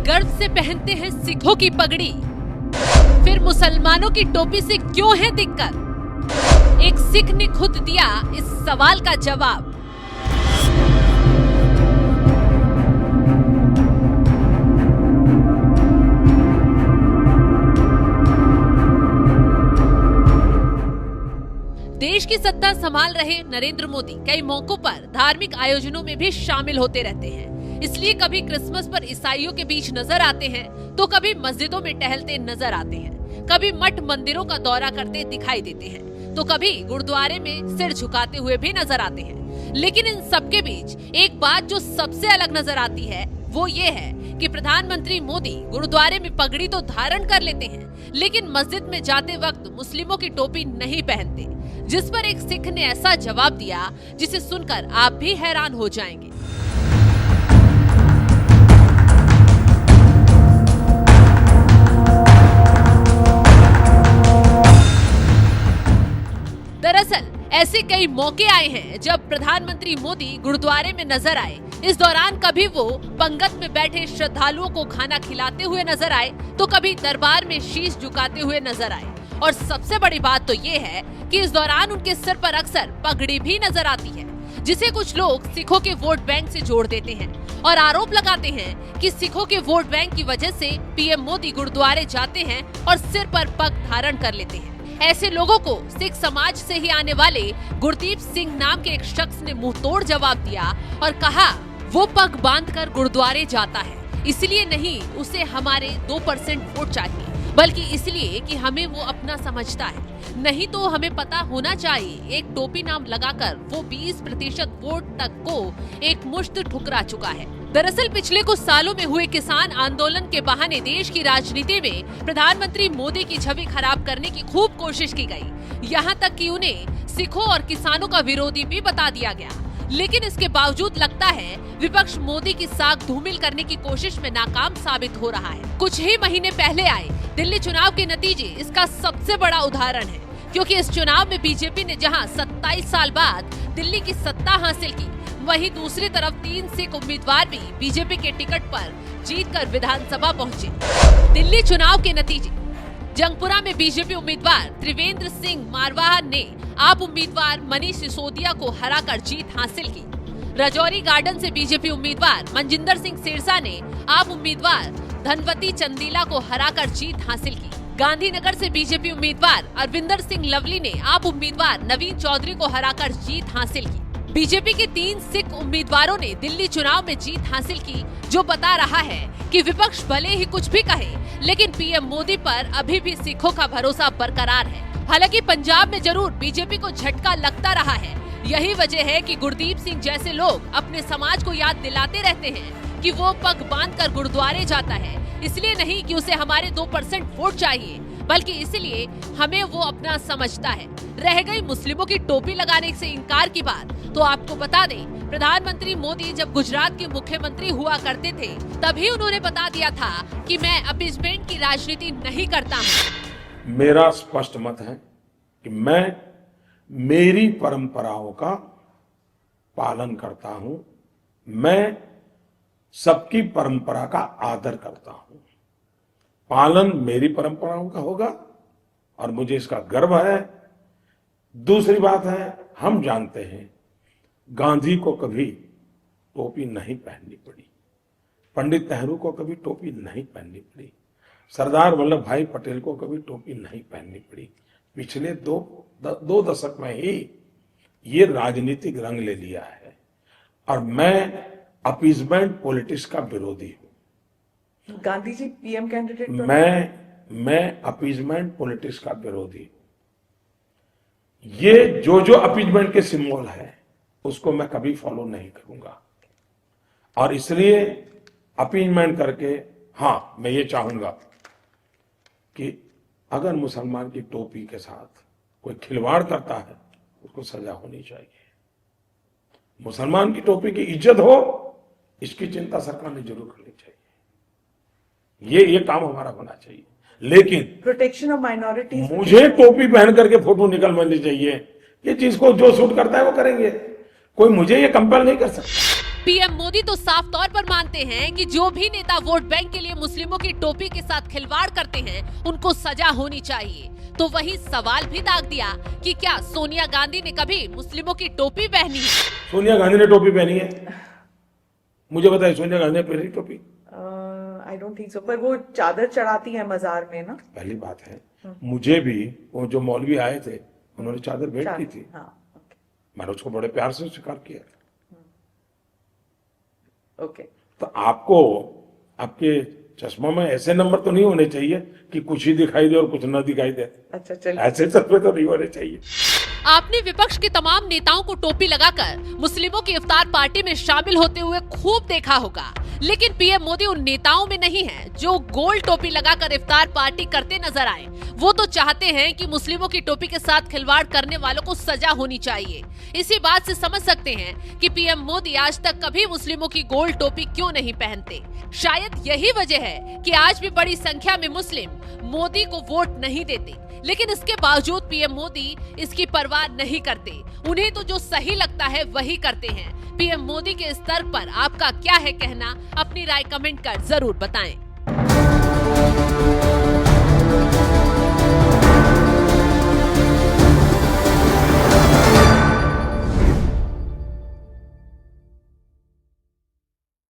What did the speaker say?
गर्व से पहनते हैं सिखों की पगड़ी, फिर मुसलमानों की टोपी से क्यों है दिक्कत? एक सिख ने खुद दिया इस सवाल का जवाब। देश की सत्ता संभाल रहे नरेंद्र मोदी कई मौकों पर धार्मिक आयोजनों में भी शामिल होते रहते हैं। इसलिए कभी क्रिसमस पर ईसाइयों के बीच नजर आते हैं, तो कभी मस्जिदों में टहलते नजर आते हैं, कभी मठ मंदिरों का दौरा करते दिखाई देते हैं, तो कभी गुरुद्वारे में सिर झुकाते हुए भी नजर आते हैं। लेकिन इन सबके बीच एक बात जो सबसे अलग नजर आती है वो ये है कि प्रधानमंत्री मोदी गुरुद्वारे में पगड़ी तो धारण कर लेते हैं, लेकिन मस्जिद में जाते वक्त मुस्लिमों की टोपी नहीं पहनते, जिस पर एक सिख ने ऐसा जवाब दिया जिसे सुनकर आप भी हैरान हो जाएंगे। दरअसल ऐसे कई मौके आए हैं जब प्रधानमंत्री मोदी गुरुद्वारे में नजर आए। इस दौरान कभी वो पंगत में बैठे श्रद्धालुओं को खाना खिलाते हुए नजर आए, तो कभी दरबार में शीश झुकाते हुए नजर आए। और सबसे बड़ी बात तो ये है कि इस दौरान उनके सिर पर अक्सर पगड़ी भी नजर आती है, जिसे कुछ लोग सिखों के वोट बैंक से जोड़ देते हैं और आरोप लगाते हैं कि सिखों के वोट बैंक की वजह से पीएम मोदी गुरुद्वारे जाते हैं और सिर पर पग धारण कर लेते हैं। ऐसे लोगों को सिख समाज से ही आने वाले गुरदीप सिंह नाम के एक शख्स ने मुंहतोड़ जवाब दिया और कहा वो पग बांधकर गुरुद्वारे जाता है, इसलिए नहीं उसे हमारे 2% वोट चाहिए, बल्कि इसलिए कि हमें वो अपना समझता है। नहीं तो हमें पता होना चाहिए एक टोपी नाम लगाकर वो 20% वोट तक को एक मुश्त ठुकरा चुका है। दरअसल पिछले कुछ सालों में हुए किसान आंदोलन के बहाने देश की राजनीति में प्रधानमंत्री मोदी की छवि खराब करने की खूब कोशिश की गई। यहाँ तक कि उन्हें सिखों और किसानों का विरोधी भी बता दिया गया। लेकिन इसके बावजूद लगता है विपक्ष मोदी की साख धूमिल करने की कोशिश में नाकाम साबित हो रहा है। कुछ ही महीने पहले आए दिल्ली चुनाव के नतीजे इसका सबसे बड़ा उदाहरण है, क्योंकि इस चुनाव में बीजेपी ने जहां 27 साल बाद दिल्ली की सत्ता हासिल की, वहीं दूसरी तरफ 3 सिख उम्मीदवार भी बीजेपी के टिकट पर जीतकर विधानसभा पहुंचे। दिल्ली चुनाव के नतीजे: जंगपुरा में बीजेपी उम्मीदवार त्रिवेंद्र सिंह मारवाहा ने आप उम्मीदवार मनीष सिसोदिया को हराकर जीत हासिल की। राजौरी गार्डन से बीजेपी उम्मीदवार मनजिंदर सिंह सिरसा ने आप उम्मीदवार धनवती चंदीला को हराकर जीत हासिल की। गांधीनगर से बीजेपी उम्मीदवार अरविंदर सिंह लवली ने आप उम्मीदवार नवीन चौधरी को हराकर जीत हासिल की। बीजेपी के 3 सिख उम्मीदवारों ने दिल्ली चुनाव में जीत हासिल की, जो बता रहा है कि विपक्ष भले ही कुछ भी कहे, लेकिन पीएम मोदी पर अभी भी सिखों का भरोसा बरकरार है। हालांकि पंजाब में जरूर बीजेपी को झटका लगता रहा है। यही वजह है कि गुरदीप सिंह जैसे लोग अपने समाज को याद दिलाते रहते हैं कि वो पग बांधकर गुरुद्वारे जाता है, इसलिए नहीं कि उसे हमारे 2% वोट चाहिए, बल्कि इसलिए हमें वो अपना समझता है। रह गई मुस्लिमों की टोपी लगाने से इनकार की बात, तो आपको बता दें प्रधानमंत्री मोदी जब गुजरात के मुख्यमंत्री हुआ करते थे, तभी उन्होंने बता दिया था कि मैं अपीजमेंट की राजनीति नहीं करता हूँ। मेरा स्पष्ट मत है कि मैं मेरी परंपराओं का पालन करता हूं, मैं सबकी परंपरा का आदर करता हूं। पालन मेरी परंपराओं का होगा और मुझे इसका गर्व है। दूसरी बात है, हम जानते हैं गांधी को कभी टोपी नहीं पहननी पड़ी, पंडित नेहरू को कभी टोपी नहीं पहननी पड़ी, सरदार वल्लभ भाई पटेल को कभी टोपी नहीं पहननी पड़ी। पिछले दो दशक में ही ये राजनीतिक रंग ले लिया है और मैं अपीजमेंट पॉलिटिक्स का विरोधी हूं। गांधी जी पीएम कैंडिडेट मैं अपीजमेंट पॉलिटिक्स का विरोधी हूं। ये जो अपीजमेंट के सिंबल है उसको मैं कभी फॉलो नहीं करूंगा और इसलिए अपीजमेंट करके, हाँ मैं ये चाहूंगा कि अगर मुसलमान की टोपी के साथ कोई खिलवाड़ करता है उसको सजा होनी चाहिए। मुसलमान की टोपी की इज्जत हो, इसकी चिंता सरकार ने जरूर करनी चाहिए। ये काम हमारा होना चाहिए। लेकिन प्रोटेक्शन ऑफ माइनॉरिटीज, मुझे टोपी पहन करके फोटो निकलवानी चाहिए, ये चीज को जो सूट करता है वो करेंगे, कोई मुझे ये कंपेल नहीं कर सकता। पीएम मोदी तो साफ तौर पर मानते हैं कि जो भी नेता वोट बैंक के लिए मुस्लिमों की टोपी के साथ खिलवाड़ करते हैं उनको सजा होनी चाहिए। तो वही सवाल भी दाग दिया कि क्या सोनिया गांधी ने कभी मुस्लिमों की टोपी पहनी है? सोनिया गांधी ने टोपी पहनी है? मुझे बताइए, सोनिया गांधी ने पहनी टोपी? आई डोंट थिंक सो, पर वो चादर चढ़ाती है मजार में ना। पहली बात है, मुझे भी वो जो मौलवी आए थे उन्होंने चादर भेंट की थी। हाँ, मैंने उसको बड़े प्यार से स्वीकार किया। ओके। तो आपको आपके चश्मा में ऐसे नंबर तो नहीं होने चाहिए कि कुछ ही दिखाई दे और कुछ ना दिखाई दे। अच्छा, चलिए। ऐसे चश्मे तो नहीं होने चाहिए। आपने विपक्ष के तमाम नेताओं को टोपी लगाकर मुस्लिमों की इफ्तार पार्टी में शामिल होते हुए खूब देखा होगा, लेकिन पीएम मोदी उन नेताओं में नहीं है जो गोल टोपी लगाकर इफ्तार पार्टी करते नजर आए। वो तो चाहते हैं कि मुस्लिमों की टोपी के साथ खिलवाड़ करने वालों को सजा होनी चाहिए। इसी बात से समझ सकते हैं कि पीएम मोदी आज तक कभी मुस्लिमों की गोल टोपी क्यों नहीं पहनते। शायद यही वजह है कि आज भी बड़ी संख्या में मुस्लिम मोदी को वोट नहीं देते, लेकिन इसके बावजूद पीएम मोदी इसकी परवाह नहीं करते। उन्हें तो जो सही लगता है वही करते हैं। पीएम मोदी के इस तर्क पर आपका क्या है कहना? अपनी राय कमेंट कर जरूर बताएं।